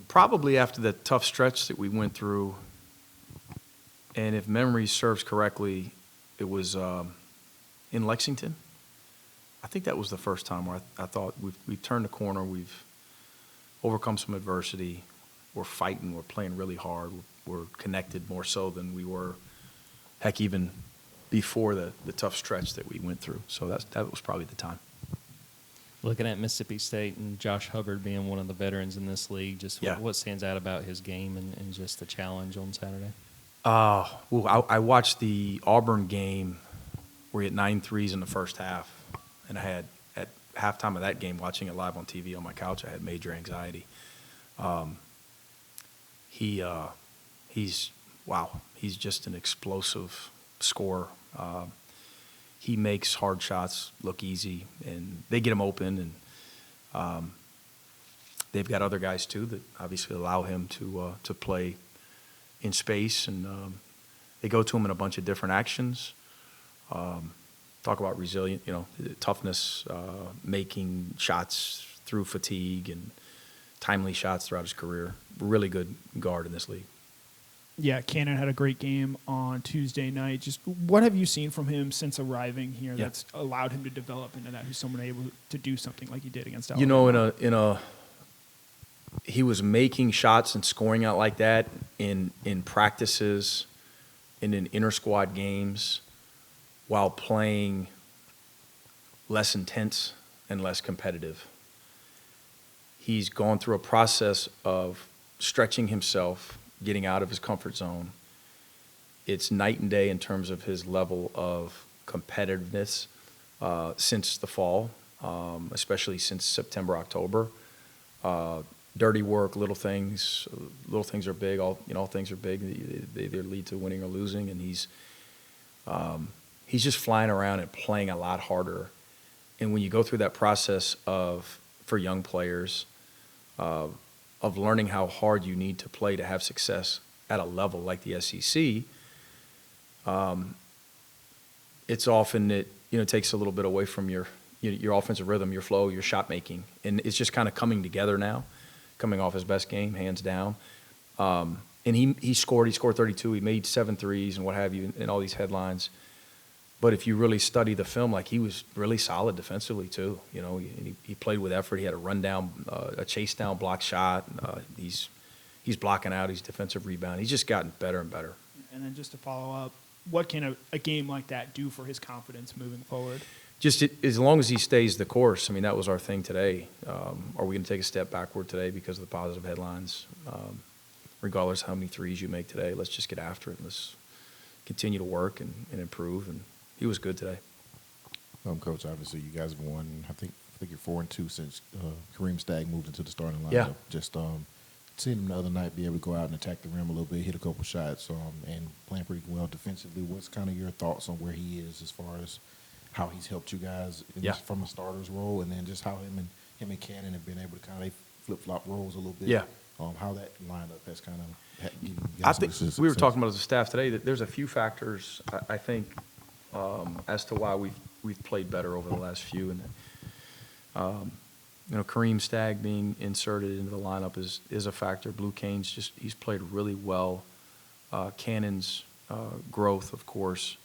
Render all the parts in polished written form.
probably after the tough stretch that we went through, and if memory serves correctly, it was in Lexington. I think that was the first time where I thought we've turned the corner, we've overcome some adversity, we're fighting, we're playing really hard, we're connected more so than we were, heck, even before the tough stretch that we went through. So that was probably the time. Looking at Mississippi State and Josh Hubbard being one of the veterans in this league, just what stands out about his game and just the challenge on Saturday? Well, I watched the Auburn game where he had 9 threes in the first half, and I had at halftime of that game, watching it live on TV on my couch, I had major anxiety. He's just an explosive scorer. He makes hard shots look easy, and they get him open, and they've got other guys too that obviously allow him to play in space, and they go to him in a bunch of different actions. Talk about resilient, toughness, making shots through fatigue, and timely shots throughout his career. Really good guard in this league. Yeah, Cannon had a great game on Tuesday night. Just what have you seen from him since arriving here that's allowed him to develop into that? Who's someone able to do something like he did against Alabama? He was making shots and scoring out like that in practices and in inter-squad games while playing less intense and less competitive. He's gone through a process of stretching himself, getting out of his comfort zone. It's night and day in terms of his level of competitiveness since the fall, especially since September, October. Dirty work, little things are big. All things are big. They either lead to winning or losing, and he's just flying around and playing a lot harder. And when you go through that process for young players, of learning how hard you need to play to have success at a level like the SEC, it's often that takes a little bit away from your offensive rhythm, your flow, your shot making, and it's just kind of coming together now, coming off his best game, hands down. And he scored 32, he made 7 threes and what have you, and all these headlines. But if you really study the film, like, he was really solid defensively too. He played with effort. He had a rundown, a chase down block shot. He's blocking out. He's defensive rebound. He's just gotten better and better. And then just to follow up, what can a game like that do for his confidence moving forward? Just as long as he stays the course. I mean, that was our thing today. Are we going to take a step backward today because of the positive headlines? Regardless of how many threes you make today, let's just get after it. And let's continue to work and improve. And he was good today. Coach, obviously you guys have won. I think you're 4-2 since Kareem Stagg moved into the starting lineup. Yeah. Just seeing him the other night be able to go out and attack the rim a little bit, hit a couple shots, and playing pretty well defensively. What's kind of your thoughts on where he is as far as how he's helped you guys from a starter's role, and then just how him and Cannon have been able to kind of flip-flop roles a little bit? Yeah. How that lineup has kind of I think we were talking about as a staff today that there's a few factors, I think, as to why we've played better over the last few. And Kareem Stagg being inserted into the lineup is a factor. Blue Canes he's played really well. Cannon's growth, of course.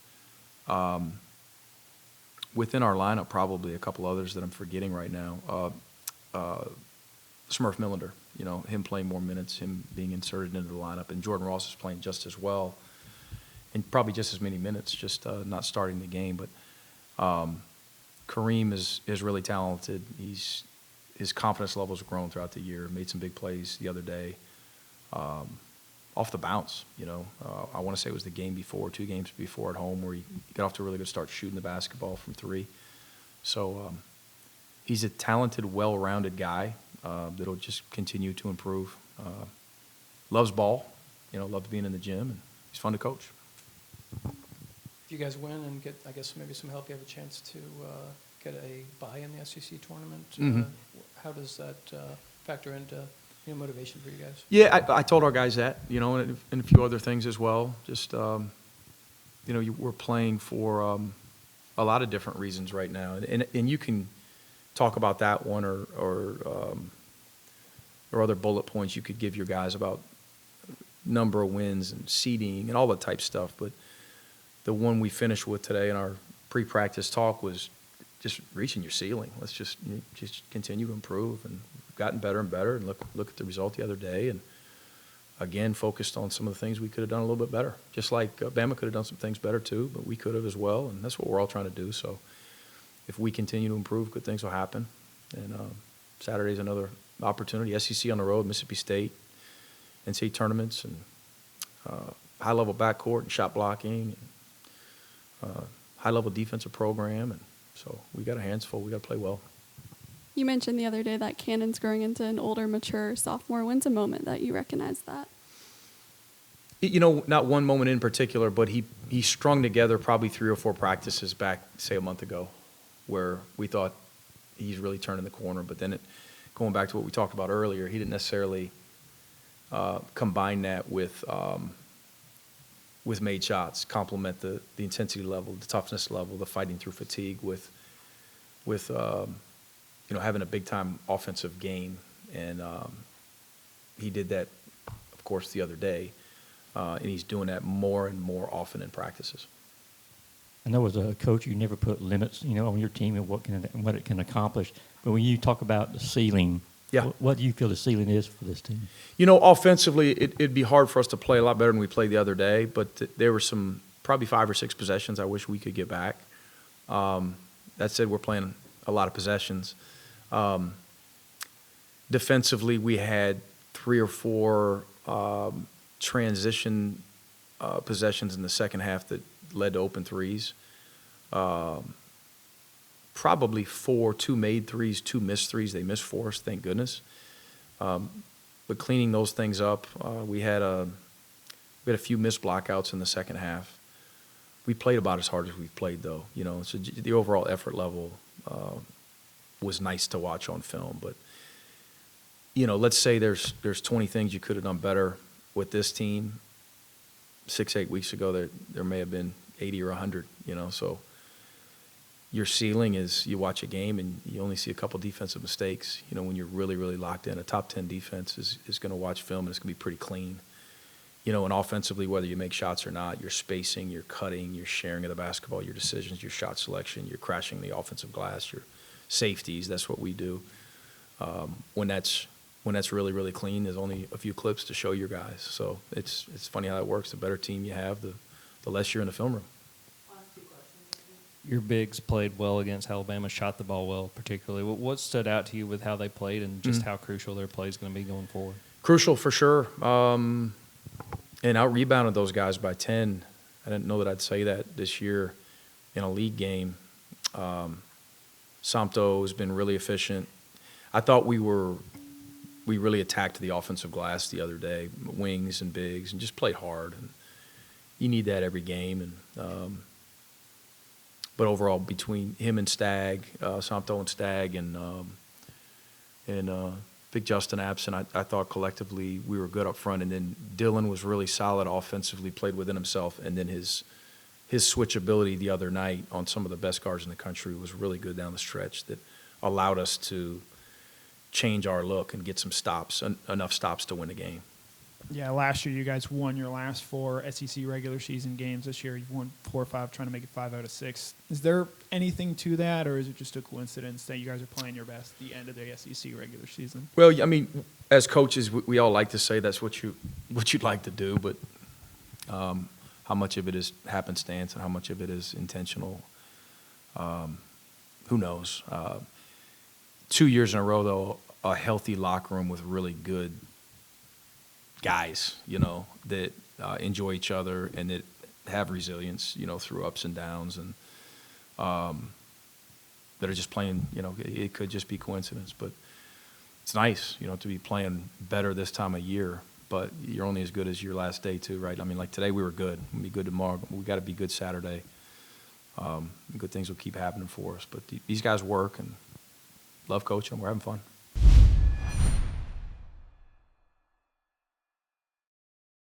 Within our lineup, probably a couple others that I'm forgetting right now. Smurf Millender, him playing more minutes, him being inserted into the lineup, and Jordan Ross is playing just as well, and probably just as many minutes, just not starting the game. But Kareem is really talented. His confidence levels have grown throughout the year. Made some big plays the other day, off the bounce. I want to say it was the game before, 2 games before at home, where he got off to a really good start shooting the basketball from 3. So he's a talented, well-rounded guy that'll just continue to improve. Loves ball, loves being in the gym, and he's fun to coach. If you guys win and get, I guess, maybe some help, you have a chance to get a bye in the SEC tournament. Mm-hmm. How does that factor into motivation for you guys? Yeah, I told our guys that, and a few other things as well. Just, we're playing for a lot of different reasons right now, and you can talk about that one or or other bullet points you could give your guys about number of wins and seeding and all that type stuff. But the one we finished with today in our pre-practice talk was just reaching your ceiling. Let's just continue to improve, and we've gotten better and better. And look at the result the other day, and again focused on some of the things we could have done a little bit better. Just like Bama could have done some things better too, but we could have as well, and that's what we're all trying to do. So if we continue to improve, good things will happen. And Saturday's another opportunity. SEC on the road, Mississippi State, NCAA tournaments, and high-level backcourt and shot blocking, and high-level defensive program, and so we got our hands full. We got to play well. You mentioned the other day that Cannon's growing into an older, mature sophomore. When's a moment that you recognize that? You know, not one moment in particular, but he strung together probably 3 or 4 practices back, say, a month ago, where we thought he's really turning the corner. But then going back to what we talked about earlier, he didn't necessarily combine that with made shots, complement the intensity level, the toughness level, the fighting through fatigue with having a big-time offensive game. And he did that, of course, the other day, and he's doing that more and more often in practices. I know as a coach you never put limits, on your team and what it can accomplish. But when you talk about the ceiling, yeah. What do you feel the ceiling is for this team? Offensively, it'd be hard for us to play a lot better than we played the other day, but there were some probably 5 or 6 possessions I wish we could get back. That said, we're playing a lot of possessions. Defensively, we had 3 or 4 transition possessions in the second half that led to open threes. Probably 4, 2 made threes, 2 missed threes. They missed 4, thank goodness. But cleaning those things up, we had a few missed blockouts in the second half. We played about as hard as we've played, though. So the overall effort level was nice to watch on film. But let's say there's 20 things you could have done better with this team. 6-8 weeks ago, there may have been 80 or 100. So your ceiling is you watch a game and you only see a couple defensive mistakes. When you're really, really locked in, a top 10 defense is going to watch film and it's going to be pretty clean. And offensively, whether you make shots or not, your spacing, your cutting, your sharing of the basketball, your decisions, your shot selection, your crashing the offensive glass, your safeties, that's what we do. When that's really, really clean, there's only a few clips to show your guys. So it's funny how that works. The better team you have, the less you're in the film room. Your bigs played well against Alabama, shot the ball well particularly. What stood out to you with how they played and just how crucial their play is going to be going forward? Crucial for sure. And out-rebounded those guys by 10. I didn't know that I'd say that this year in a league game. Somto has been really efficient. I thought we really attacked the offensive glass the other day, wings and bigs, and just played hard. And you need that every game. And but overall, between him and Stagg, Somto and Stagg, and Big Justin absent, I thought collectively we were good up front. And then Dylan was really solid offensively, played within himself, and then his switchability the other night on some of the best guards in the country was really good down the stretch that allowed us to change our look and get some stops, enough stops to win the game. Yeah, last year you guys won your last 4 SEC regular season games. This year you've won 4 or 5, trying to make it 5 out of 6. Is there anything to that, or is it just a coincidence that you guys are playing your best at the end of the SEC regular season? Well, I mean, as coaches, we all like to say that's what you'd like to do, but how much of it is happenstance and how much of it is intentional, who knows? 2 years in a row, though, a healthy locker room with really good guys, that enjoy each other and that have resilience, through ups and downs, and that are just playing, it could just be coincidence, but it's nice, to be playing better this time of year, but you're only as good as your last day too, right? I mean, like today we were good. We'll be good tomorrow, but we got to be good Saturday. Good things will keep happening for us, but these guys work and love coaching them. We're having fun.